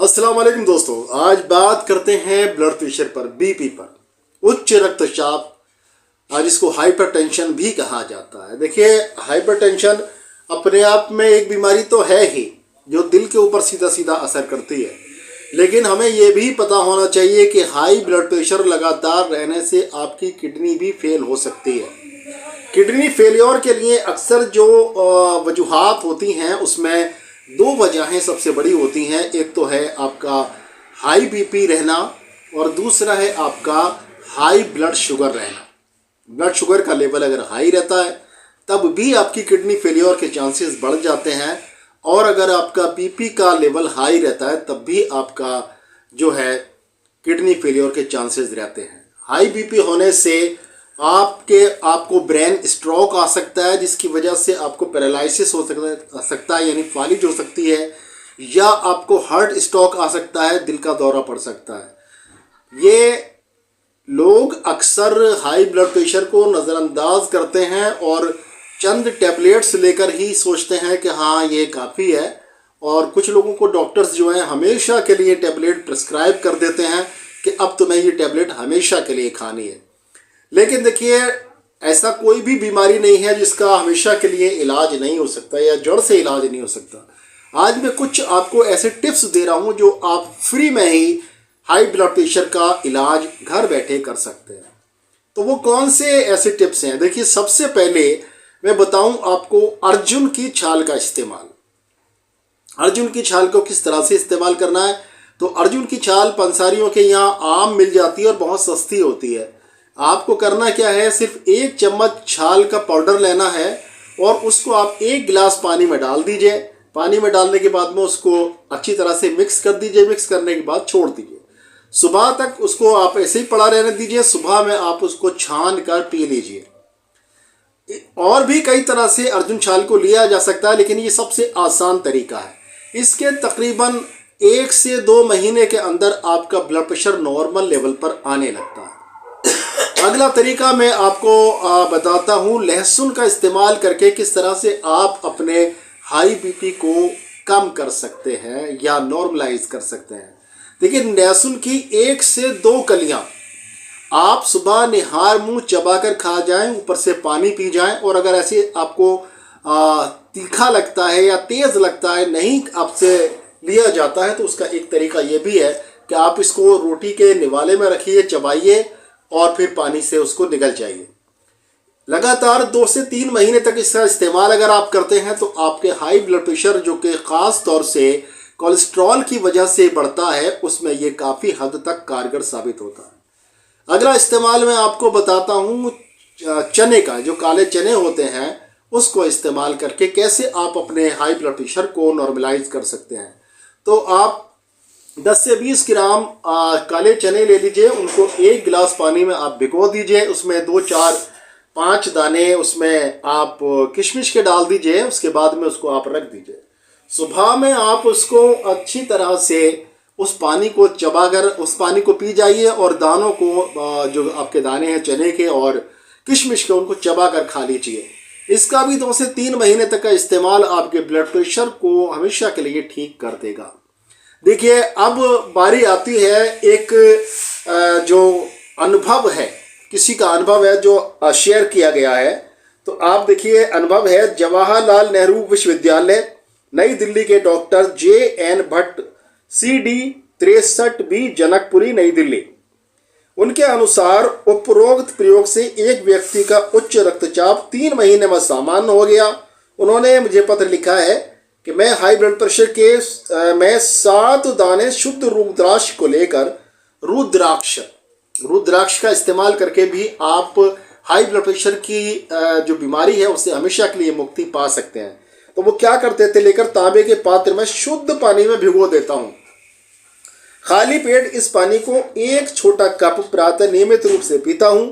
अस्सलाम वालेकुम दोस्तों, आज बात करते हैं ब्लड प्रेशर पर, बीपी पर, उच्च रक्तचाप, आज इसको हाइपरटेंशन भी कहा जाता है। देखिए, हाइपरटेंशन अपने आप में एक बीमारी तो है ही जो दिल के ऊपर सीधा सीधा असर करती है, लेकिन हमें ये भी पता होना चाहिए कि हाई ब्लड प्रेशर लगातार रहने से आपकी किडनी भी फेल हो सकती है। किडनी फेलियर के लिए अक्सर जो वजूहात होती हैं उसमें दो वजहें सबसे बड़ी होती हैं। एक तो है आपका हाई बीपी रहना और दूसरा है आपका हाई ब्लड शुगर रहना। ब्लड शुगर का लेवल अगर हाई रहता है तब भी आपकी किडनी फेलियर के चांसेस बढ़ जाते हैं, और अगर आपका बीपी का लेवल हाई रहता है तब भी आपका जो है किडनी फेलियर के चांसेस रहते हैं। हाई बीपी होने से आपको ब्रेन स्ट्रोक आ सकता है, जिसकी वजह से आपको पैरालिसिस हो सकता है यानी फालिज हो सकती है, या आपको हार्ट स्ट्रोक आ सकता है, दिल का दौरा पड़ सकता है। ये लोग अक्सर हाई ब्लड प्रेशर को नज़रअंदाज करते हैं और चंद टैबलेट्स लेकर ही सोचते हैं कि हाँ ये काफ़ी है, और कुछ लोगों को डॉक्टर्स जो हैं हमेशा के लिए टैबलेट प्रिस्क्राइब कर देते हैं कि अब तुम्हें ये टैबलेट हमेशा के लिए खानी है। लेकिन देखिए, ऐसा कोई भी बीमारी नहीं है जिसका हमेशा के लिए इलाज नहीं हो सकता या जड़ से इलाज नहीं हो सकता। आज मैं कुछ आपको ऐसे टिप्स दे रहा हूँ जो आप फ्री में ही हाई ब्लड प्रेशर का इलाज घर बैठे कर सकते हैं। तो वो कौन से ऐसे टिप्स हैं? देखिए, सबसे पहले मैं बताऊं आपको अर्जुन की छाल का इस्तेमाल। अर्जुन की छाल को किस तरह से इस्तेमाल करना है? तो अर्जुन की छाल पंसारियों के यहाँ आम मिल जाती है और बहुत सस्ती होती है। आपको करना क्या है, सिर्फ 1 चम्मच छाल का पाउडर लेना है और उसको आप 1 गिलास पानी में डाल दीजिए। पानी में डालने के बाद में उसको अच्छी तरह से मिक्स कर दीजिए। मिक्स करने के बाद छोड़ दीजिए। सुबह तक उसको आप ऐसे ही पड़ा रहने दीजिए। सुबह में आप उसको छान कर पी लीजिए। और भी कई तरह से अर्जुन छाल को लिया जा सकता है, लेकिन ये सबसे आसान तरीका है। इसके तकरीबन 1 से 2 महीने के अंदर आपका ब्लड प्रेशर नॉर्मल लेवल पर आने लगता है। अगला तरीका मैं आपको बताता हूँ लहसुन का इस्तेमाल करके किस तरह से आप अपने हाई बीपी को कम कर सकते हैं या नॉर्मलाइज कर सकते हैं। देखिए, लहसुन की 1 से 2 कलियां आप सुबह निहार मुंह चबाकर खा जाएं, ऊपर से पानी पी जाएं, और अगर ऐसे आपको तीखा लगता है या तेज़ लगता है, नहीं आपसे लिया जाता है, तो उसका एक तरीका ये भी है कि आप इसको रोटी के निवाले में रखिए, चबाइए और फिर पानी से उसको निगल जाइए। लगातार 2 से 3 महीने तक इसका इस्तेमाल अगर आप करते हैं तो आपके हाई ब्लड प्रेशर, जो कि ख़ास तौर से कोलेस्ट्रॉल की वजह से बढ़ता है, उसमें ये काफ़ी हद तक कारगर साबित होता है। अगला इस्तेमाल मैं आपको बताता हूँ चने का, जो काले चने होते हैं उसको इस्तेमाल करके कैसे आप अपने हाई ब्लड प्रेशर को नॉर्मलाइज कर सकते हैं। तो आप 10 से 20 ग्राम काले चने ले लीजिए। उनको 1 गिलास पानी में आप भिगो दीजिए। उसमें 2, 4, 5 दाने उसमें आप किशमिश के डाल दीजिए। उसके बाद में उसको आप रख दीजिए। सुबह में आप उसको अच्छी तरह से उस पानी को चबाकर उस पानी को पी जाइए, और दानों को, जो आपके दाने हैं चने के और किशमिश के, उनको चबाकर खा लीजिए। इसका भी 2 से 3 महीने तक का इस्तेमाल आपके ब्लड प्रेशर को हमेशा के लिए ठीक कर देगा। देखिए, अब बारी आती है एक जो अनुभव है, किसी का अनुभव है जो शेयर किया गया है। तो आप देखिए, अनुभव है जवाहरलाल नेहरू विश्वविद्यालय नई दिल्ली के doctor JN Bhatt, CD 63B, Janakpuri, नई दिल्ली। उनके अनुसार उपरोक्त प्रयोग से एक व्यक्ति का उच्च रक्तचाप 3 महीने में सामान्य हो गया। उन्होंने मुझे पत्र लिखा है कि मैं हाई ब्लड प्रेशर के मैं 7 दाने शुद्ध रुद्राक्ष को लेकर रुद्राक्ष का इस्तेमाल करके भी आप हाई ब्लड प्रेशर की जो बीमारी है उससे हमेशा के लिए मुक्ति पा सकते हैं। तो वो क्या करते थे, लेकर तांबे के पात्र में शुद्ध पानी में भिगो देता हूँ। खाली पेट इस पानी को 1 छोटा कप प्रातः नियमित रूप से पीता हूँ।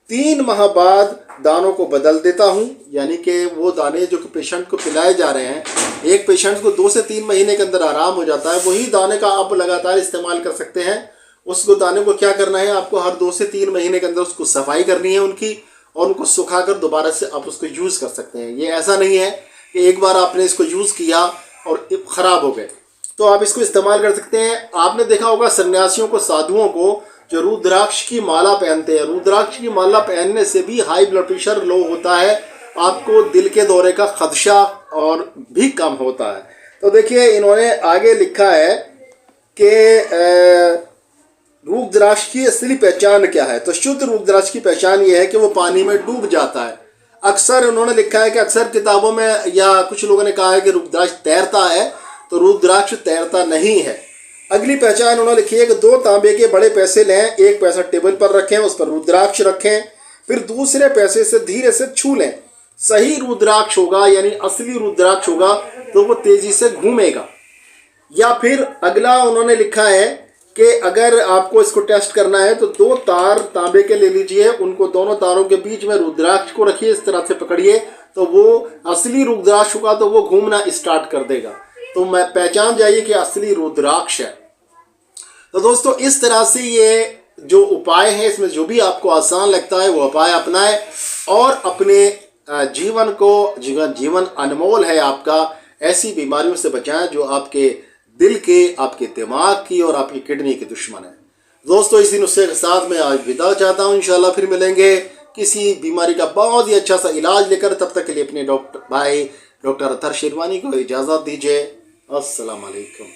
3 माह बाद दानों को बदल देता हूँ, यानी कि वो दाने जो कि पेशेंट को पिलाए जा रहे हैं, एक पेशेंट को 2 से 3 महीने के अंदर आराम हो जाता है, वही दाने का आप लगातार इस्तेमाल कर सकते हैं। उसको दाने को क्या करना है, आपको हर 2 से 3 महीने के अंदर उसको सफाई करनी है उनकी, और उनको सुखाकर दोबारा से आप उसको यूज़ कर सकते हैं। ये ऐसा नहीं है कि एक बार आपने इसको यूज़ किया और ख़राब हो गए। तो आप इसको इस्तेमाल कर सकते हैं। आपने देखा होगा सन्यासियों को, साधुओं को जो रुद्राक्ष की माला पहनते हैं, रुद्राक्ष की माला पहनने से भी हाई ब्लड प्रेशर लो होता है, आपको दिल के दौरे का खदशा और भी कम होता है। तो देखिए इन्होंने आगे लिखा है कि रुद्राक्ष की असली पहचान क्या है। तो शुद्ध रुद्राक्ष की पहचान ये है कि वो पानी में डूब जाता है। अक्सर उन्होंने लिखा है कि अक्सर किताबों में या कुछ लोगों ने कहा है कि रुद्राक्ष तैरता है, तो रुद्राक्ष तैरता नहीं है। अगली पहचान उन्होंने लिखी है कि 2 तांबे के बड़े पैसे लें, एक पैसा टेबल पर रखें, उस पर रुद्राक्ष रखें, फिर दूसरे पैसे से धीरे से छू लें। सही रुद्राक्ष होगा यानी असली रुद्राक्ष होगा तो वो तेजी से घूमेगा। या फिर अगला उन्होंने लिखा है कि अगर आपको इसको टेस्ट करना है तो 2 तार तांबे के ले लीजिए, उनको दोनों तारों के बीच में रुद्राक्ष को रखिए, इस तरह से पकड़िए, तो वो असली रुद्राक्ष होगा तो वो घूमना स्टार्ट कर देगा। तो मैं पहचान जाइए कि असली रुद्राक्ष है। तो दोस्तों इस तरह से ये जो उपाय है, इसमें जो भी आपको आसान लगता है वो उपाय अपनाएं और अपने जीवन को, जीवन अनमोल है आपका, ऐसी बीमारियों से बचाएं जो आपके दिल के, आपके दिमाग की और आपकी किडनी के दुश्मन है। दोस्तों इसी नुस्खे के साथ मैं आज विदा चाहता हूँ। इंशाल्लाह फिर मिलेंगे किसी बीमारी का बहुत ही अच्छा सा इलाज लेकर। तब तक के लिए अपने डॉक्टर अतर शेरवानी को इजाज़त दीजिए। अस्सलाम वालेकुम।